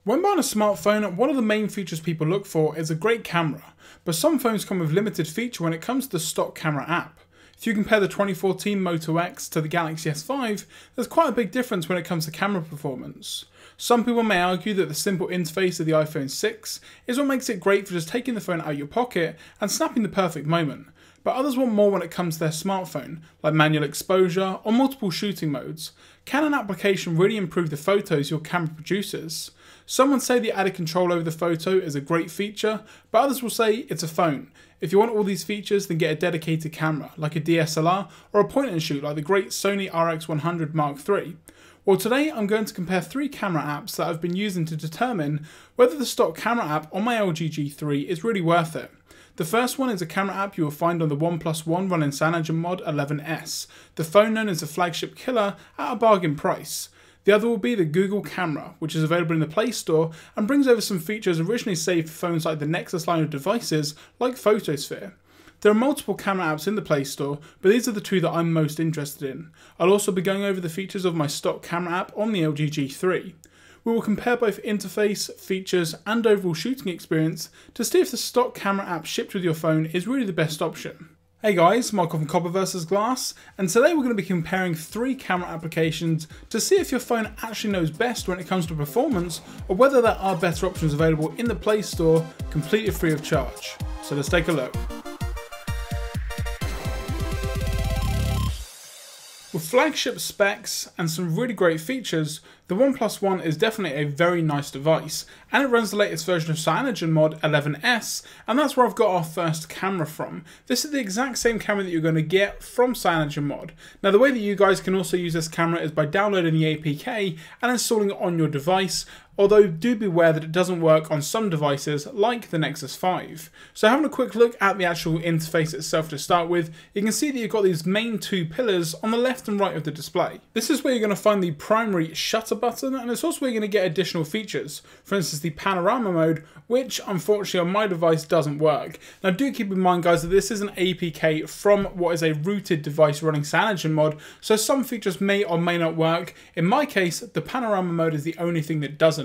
When buying a smartphone, one of the main features people look for is a great camera, but some phones come with limited feature when it comes to the stock camera app. If you compare the 2014 Moto X to the Galaxy S5, there's quite a big difference when it comes to camera performance. Some people may argue that the simple interface of the iPhone 6 is what makes it great for just taking the phone out of your pocket and snapping the perfect moment, but others want more when it comes to their smartphone, like manual exposure or multiple shooting modes. Can an application really improve the photos your camera produces? Some would say the added control over the photo is a great feature, but others will say it's a phone. If you want all these features, then get a dedicated camera, like a DSLR or a point and shoot like the great Sony RX100 Mark III. Well, today I'm going to compare 3 camera apps that I've been using to determine whether the stock camera app on my LG G3 is really worth it. The first one is a camera app you will find on the OnePlus One running Cyanogen Mod 11S, the phone known as the flagship killer at a bargain price. The other will be the Google Camera, which is available in the Play Store and brings over some features originally saved for phones like the Nexus line of devices like Photosphere. There are multiple camera apps in the Play Store, but these are the 2 that I'm most interested in. I'll also be going over the features of my stock camera app on the LG G3. We will compare both interface, features and overall shooting experience to see if the stock camera app shipped with your phone is really the best option. Hey guys, Michael from Copper vs Glass, and today we're going to be comparing 3 camera applications to see if your phone actually knows best when it comes to performance, or whether there are better options available in the Play Store completely free of charge. So let's take a look. With flagship specs and some really great features, the OnePlus One is definitely a very nice device, and it runs the latest version of Cyanogen Mod 11S, and that's where I've got our first camera from. This is the exact same camera that you're going to get from Cyanogen Mod. Now the way that you guys can also use this camera is by downloading the APK and installing it on your device, although do beware that it doesn't work on some devices like the Nexus 5. So having a quick look at the actual interface itself to start with, you can see that you've got these main 2 pillars on the left and right of the display. This is where you're going to find the primary shutter button, and it's also where you're going to get additional features. For instance, the panorama mode, which unfortunately on my device doesn't work. Now do keep in mind guys that this is an APK from what is a rooted device running Cyanogen Mod, so some features may or may not work. In my case, the panorama mode is the only thing that doesn't.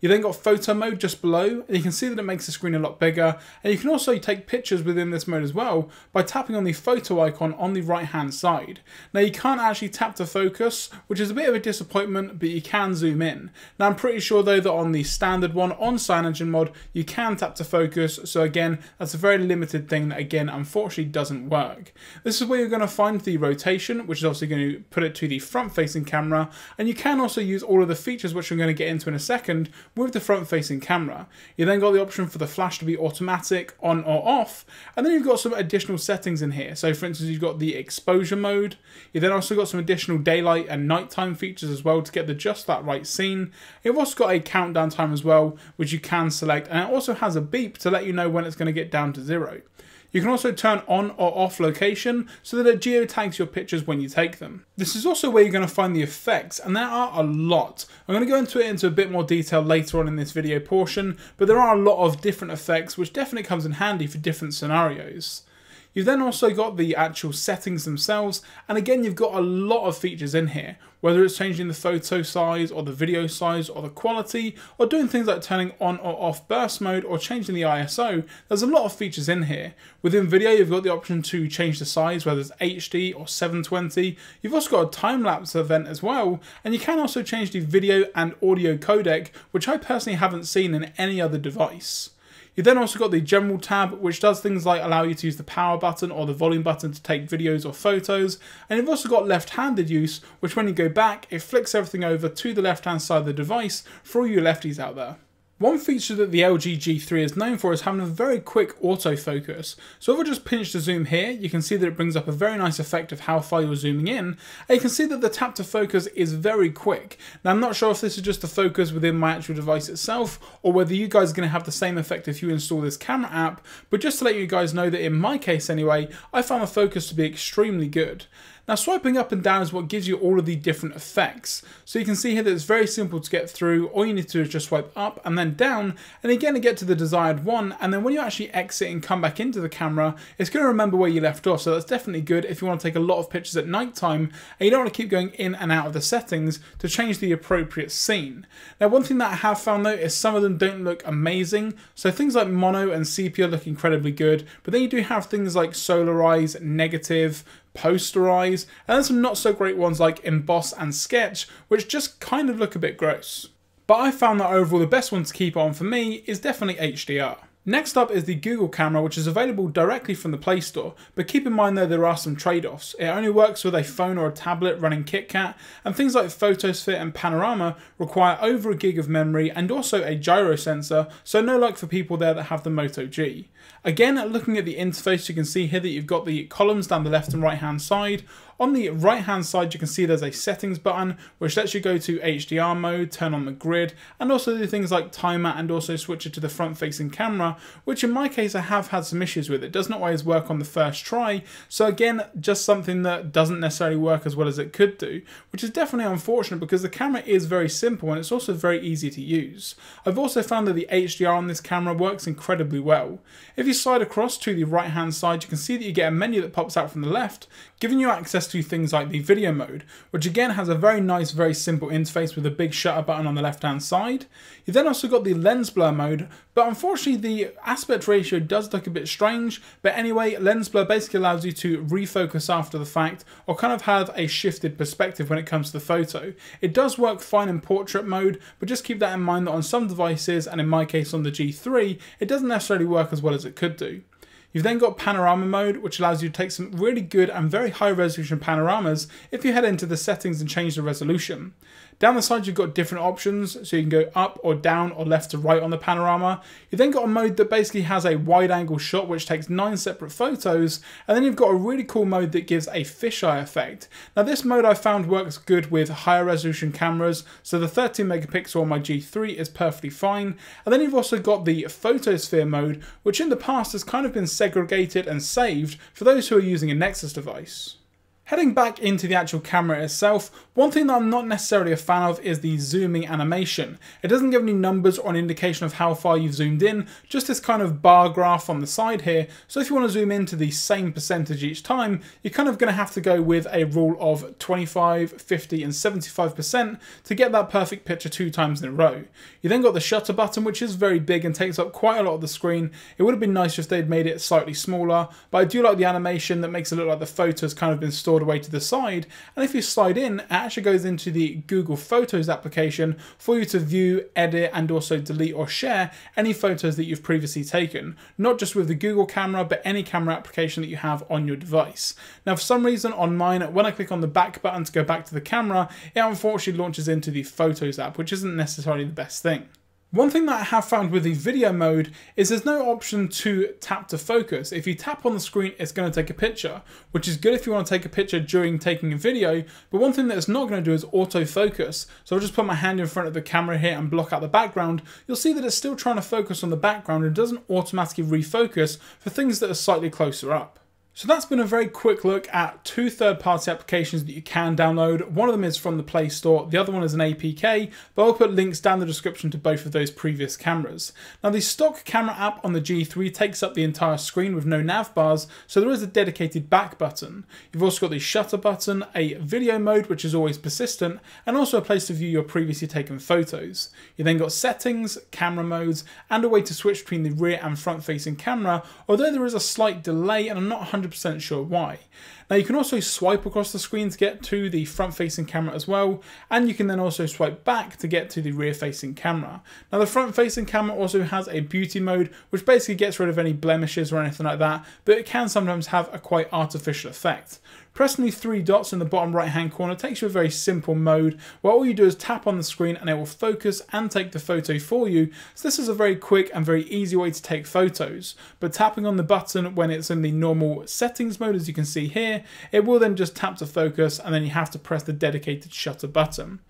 You then got photo mode just below, and you can see that it makes the screen a lot bigger, and you can also take pictures within this mode as well by tapping on the photo icon on the right hand side. Now you can't actually tap to focus, which is a bit of a disappointment, but you can zoom in. Now I'm pretty sure though that on the standard one on Cyanogen Mod you can tap to focus, so again that's a very limited thing that again unfortunately doesn't work. This is where you're going to find the rotation, which is obviously going to put it to the front facing camera, and you can also use all of the features which I'm going to get into in a second with the front facing camera. You then got the option for the flash to be automatic, on or off, and then you've got some additional settings in here. So for instance, you've got the exposure mode. You then also got some additional daylight and nighttime features as well to get the just that right scene. You've also got a countdown time as well, which you can select, and it also has a beep to let you know when it's going to get down to 0. You can also turn on or off location so that it geotags your pictures when you take them. This is also where you're going to find the effects, and there are a lot. I'm going to go into a bit more detail later on in this video portion, but there are a lot of different effects which definitely comes in handy for different scenarios. You've then also got the actual settings themselves, and again you've got a lot of features in here, whether it's changing the photo size or the video size or the quality, or doing things like turning on or off burst mode or changing the ISO. There's a lot of features in here. Within video you've got the option to change the size, whether it's HD or 720. You've also got a time-lapse event as well, and you can also change the video and audio codec, which I personally haven't seen in any other device. You then also got the general tab, which does things like allow you to use the power button or the volume button to take videos or photos, and you've also got left-handed use, which when you go back it flicks everything over to the left-hand side of the device for all you lefties out there. One feature that the LG G3 is known for is having a very quick autofocus. So if I just pinch to zoom here, you can see that it brings up a very nice effect of how far you're zooming in, and you can see that the tap to focus is very quick. Now I'm not sure if this is just the focus within my actual device itself, or whether you guys are going to have the same effect if you install this camera app, but just to let you guys know that in my case anyway, I found the focus to be extremely good. Now swiping up and down is what gives you all of the different effects. So you can see here that it's very simple to get through. All you need to do is just swipe up and then down, and again to get to the desired one, and then when you actually exit and come back into the camera, it's going to remember where you left off. So that's definitely good if you want to take a lot of pictures at night time and you don't want to keep going in and out of the settings to change the appropriate scene. Now one thing that I have found though is some of them don't look amazing. So things like mono and sepia look incredibly good, but then you do have things like solarize, negative, posterize, and then some not so great ones like emboss and sketch, which just kind of look a bit gross. But I found that overall the best one to keep on for me is definitely HDR. Next up is the Google camera, which is available directly from the Play Store, but keep in mind though there are some trade-offs. It only works with a phone or a tablet running KitKat, and things like Photosphere and Panorama require over a gig of memory and also a gyro sensor, so no luck for people there that have the Moto G. Again, looking at the interface, you can see here that you've got the columns down the left and right hand side. On the right hand side you can see there's a settings button which lets you go to HDR mode, turn on the grid, and also do things like timer and also switch it to the front facing camera, which in my case I have had some issues with. It does not always work on the first try, so again just something that doesn't necessarily work as well as it could do, which is definitely unfortunate because the camera is very simple and it's also very easy to use. I've also found that the HDR on this camera works incredibly well. If you slide across to the right hand side you can see that you get a menu that pops out from the left, giving you access to things like the video mode, which again has a very nice, very simple interface with a big shutter button on the left hand side. You then also got the lens blur mode, but unfortunately the aspect ratio does look a bit strange, but anyway, lens blur basically allows you to refocus after the fact or kind of have a shifted perspective when it comes to the photo. It does work fine in portrait mode, but just keep that in mind that on some devices, and in my case on the G3, it doesn't necessarily work as well as it could do. You've then got panorama mode, which allows you to take some really good and very high resolution panoramas if you head into the settings and change the resolution. Down the side you've got different options, so you can go up or down or left to right on the panorama. You've then got a mode that basically has a wide angle shot which takes 9 separate photos, and then you've got a really cool mode that gives a fisheye effect. Now this mode I found works good with higher resolution cameras, so the 13 megapixel on my G3 is perfectly fine. And then you've also got the photosphere mode, which in the past has kind of been segregated and saved for those who are using a Nexus device. Heading back into the actual camera itself, one thing that I'm not necessarily a fan of is the zooming animation. It doesn't give any numbers or an indication of how far you've zoomed in, just this kind of bar graph on the side here. So if you want to zoom into the same percentage each time, you're kind of going to have to go with a rule of 25, 50 and 75% to get that perfect picture 2 times in a row. You then got the shutter button, which is very big and takes up quite a lot of the screen. It would have been nice if they'd made it slightly smaller, but I do like the animation that makes it look like the photo's kind of been stored away to the side, and if you slide in, it actually goes into the Google Photos application for you to view, edit and also delete or share any photos that you've previously taken, not just with the Google camera but any camera application that you have on your device. Now for some reason on mine, when I click on the back button to go back to the camera, it unfortunately launches into the Photos app, which isn't necessarily the best thing. One thing that I have found with the video mode is there's no option to tap to focus. If you tap on the screen, it's going to take a picture, which is good if you want to take a picture during taking a video, but one thing that it's not going to do is autofocus. So I'll just put my hand in front of the camera here and block out the background. You'll see that it's still trying to focus on the background and doesn't automatically refocus for things that are slightly closer up. So that's been a very quick look at 2 third-party applications that you can download. One of them is from the Play Store, the other one is an APK, but I'll put links down in the description to both of those previous cameras. Now the stock camera app on the G3 takes up the entire screen with no nav bars, so there is a dedicated back button. You've also got the shutter button, a video mode which is always persistent, and also a place to view your previously taken photos. You then got settings, camera modes, and a way to switch between the rear and front facing camera, although there is a slight delay and I'm not 100% sure why. Now you can also swipe across the screen to get to the front facing camera as well, and you can then also swipe back to get to the rear facing camera. Now the front facing camera also has a beauty mode which basically gets rid of any blemishes or anything like that, but it can sometimes have a quite artificial effect. Pressing the 3 dots in the bottom right hand corner takes you a very simple mode where all you do is tap on the screen and it will focus and take the photo for you. So this is a very quick and very easy way to take photos, but tapping on the button when it's in the normal settings mode, as you can see here, it will then just tap to focus and then you have to press the dedicated shutter button.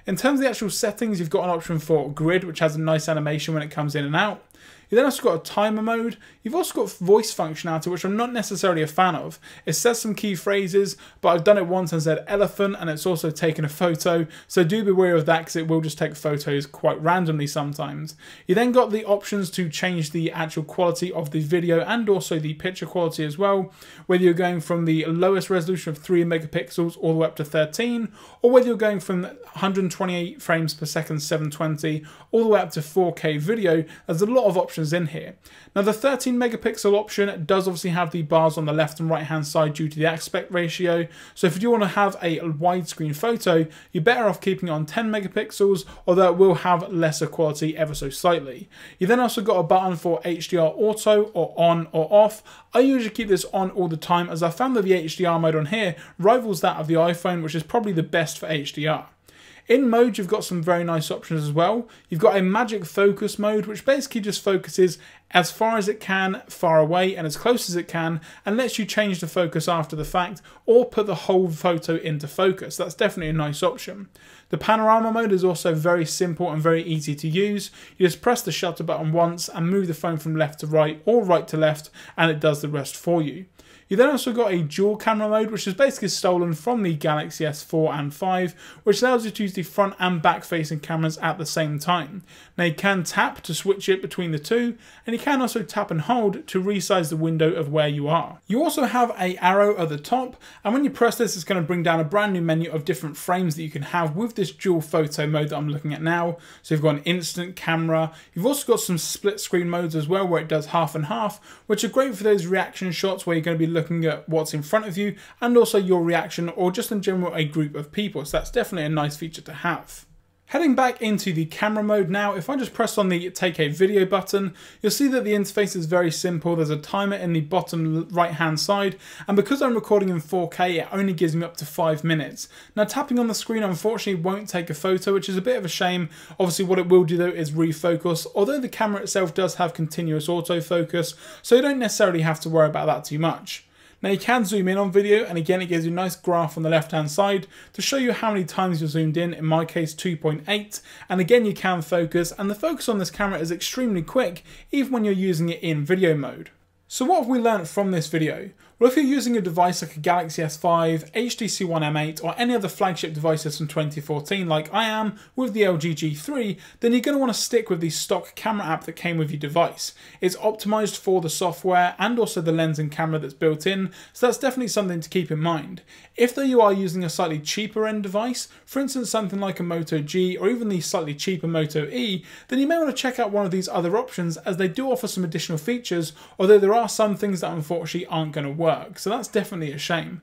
In terms of the actual settings, you've got an option for grid, which has a nice animation when it comes in and out. You then also got a timer mode. You've also got voice functionality, which I'm not necessarily a fan of. It says some key phrases, but I've done it once and said elephant, and it's also taken a photo. So do be wary of that, because it will just take photos quite randomly sometimes. You then got the options to change the actual quality of the video and also the picture quality as well. Whether you're going from the lowest resolution of 3 megapixels all the way up to 13, or whether you're going from 128 frames per second 720 all the way up to 4K video, there's a lot of options in here. Now the 13 megapixel option does obviously have the bars on the left and right hand side due to the aspect ratio, so if you do want to have a widescreen photo, you're better off keeping it on 10 megapixels, although it will have lesser quality ever so slightly. You then also got a button for HDR auto, or on or off. I usually keep this on all the time, as I found that the HDR mode on here rivals that of the iPhone, which is probably the best for HDR. In mode, you've got some very nice options as well. You've got a magic focus mode, which basically just focuses as far as it can, far away, and as close as it can, and lets you change the focus after the fact, or put the whole photo into focus. That's definitely a nice option. The panorama mode is also very simple and very easy to use. You just press the shutter button once and move the phone from left to right or right to left, and it does the rest for you. You then also got a dual camera mode, which is basically stolen from the Galaxy S4 and 5, which allows you to use the front and back facing cameras at the same time. Now you can tap to switch it between the two, and you can also tap and hold to resize the window of where you are. You also have an arrow at the top, and when you press this, it's going to bring down a brand new menu of different frames that you can have with this dual photo mode that I'm looking at now. So you've got an instant camera. You've also got some split screen modes as well, where it does half and half, which are great for those reaction shots where you're going to be looking at what's in front of you and also your reaction, or just in general a group of people. So that's definitely a nice feature to have. Heading back into the camera mode now, if I just press on the take a video button, you'll see that the interface is very simple. There's a timer in the bottom right hand side, and because I'm recording in 4K, it only gives me up to 5 minutes. Now tapping on the screen unfortunately won't take a photo, which is a bit of a shame. Obviously what it will do though is refocus, although the camera itself does have continuous autofocus, so you don't necessarily have to worry about that too much. Now you can zoom in on video, and again it gives you a nice graph on the left hand side to show you how many times you're zoomed in my case 2.8, and again you can focus, and the focus on this camera is extremely quick even when you're using it in video mode. So what have we learned from this video? Well, if you're using a device like a Galaxy S5, HTC One M8 or any other flagship devices from 2014 like I am with the LG G3, then you're going to want to stick with the stock camera app that came with your device. It's optimized for the software and also the lens and camera that's built in, so that's definitely something to keep in mind. If though you are using a slightly cheaper end device, for instance something like a Moto G or even the slightly cheaper Moto E, then you may want to check out one of these other options, as they do offer some additional features, although there are some things that unfortunately aren't going to work. So that's definitely a shame.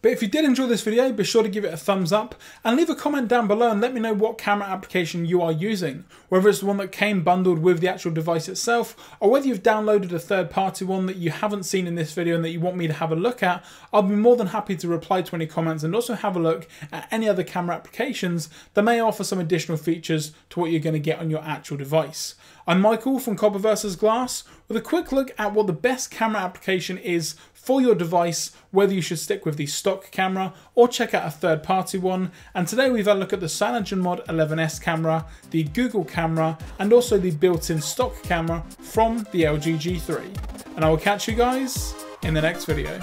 But if you did enjoy this video, be sure to give it a thumbs up and leave a comment down below and let me know what camera application you are using. Whether it's the one that came bundled with the actual device itself, or whether you've downloaded a third-party one that you haven't seen in this video and that you want me to have a look at. I'll be more than happy to reply to any comments and also have a look at any other camera applications that may offer some additional features to what you're going to get on your actual device. I'm Michael from Copper vs Glass with a quick look at what the best camera application is for your device, whether you should stick with the stock camera or check out a third-party one. And today we've had a look at the Cyanogen Mod 11S camera, the Google camera, and also the built-in stock camera from the LG G3. And I will catch you guys in the next video.